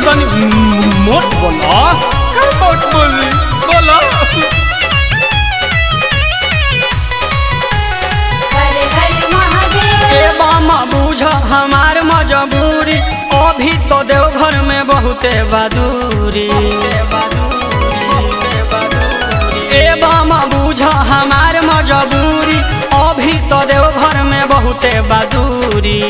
तनी मोट बोला। क्या मोट बोली बोला। ए बामा बूझ हमार मजबूरी, अभी तो देवघर में बहुते बहादुरी। ए बामा बूझ हमार मजबूरी, अभी तो देवघर में बहुते बहादुरी।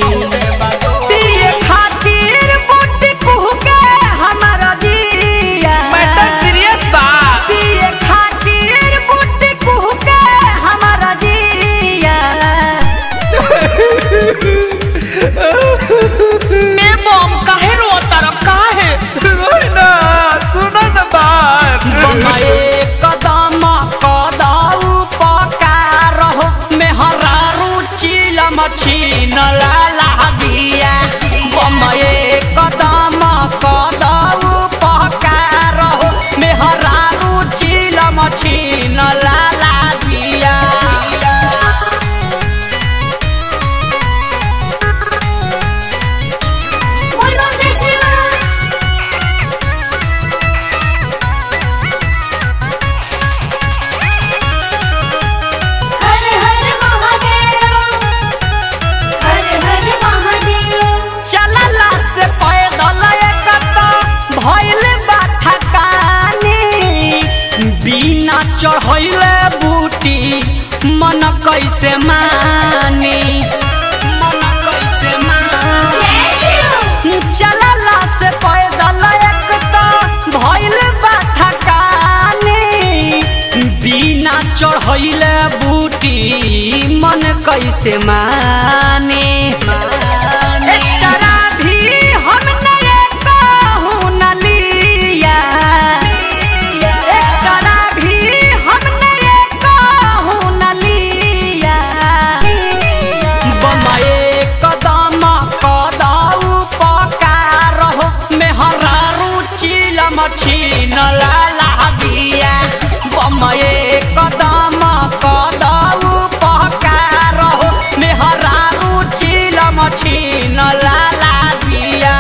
पिए खातिर बुट कुहके हमारा जिया, मैटर सीरियस बा। पिए खातिर बुट कुहके हमारा जिया। ए बम काहे रोता रे काहे? रोई ना, सुनो ना बात। बमाए कदम कदाऊ पकारहो मेहरा रुचिल मछीन लाला बिया। बमाए कदम कदाऊ पकारहो मेहरा रुचिल मछीन लाला बिया। चलला से पैदल एकता भइल बा थकानी, बिना चढ़ैले बूटी मन कैसे मानी, मन कैसे मानी। चलला से पैदल एकता भइल बा थकानी, बिना चढ़ैले बूटी मन कैसे मानी। एक्स्ट्रा भी हम नए कहूँ न लिया, एक्स्ट्रा भी हम नए कहूँ न लिया। बमाए कदम कदाऊ पकारहो मेहरा रुचिल मछीन लाला बिया। बमाए कदम कदाऊ पकारहो मेहरा रुचिल मछीन लाला बिया।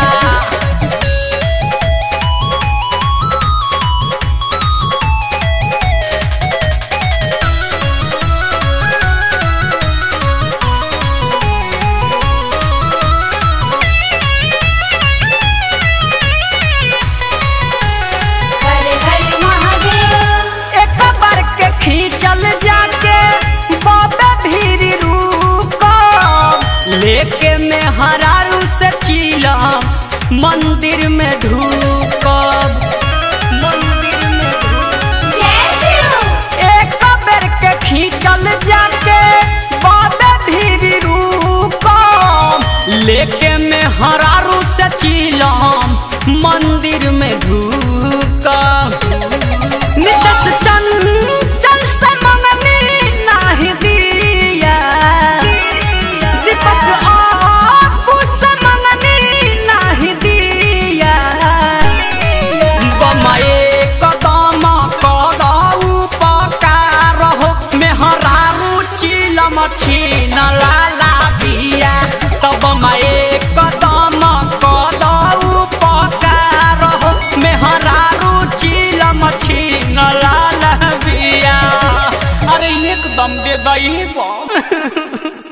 एक बार के खींचल जाके बाबा भीरी रुकब, लेके में हरारू से चिलम मंदिर में ढूकब, मंदिर में ढूकब। एक बेर के खींचल जाके बाबा भीरी रुकब, लेके में हरारू से चिलम मंदिर में ढूकब। नितस चंचल से मंगनी नाही दिया, दीपक आपू से मंगनी नाही दिया। बमाए कदम कदाऊ पकारहो मेहरा रुचिल मछीन लाला बिया। तब बमाए कदम कदाऊ पकारहो मेहरा रुचिल मछीन लाला बिया। अरे एकदम दे दही बम।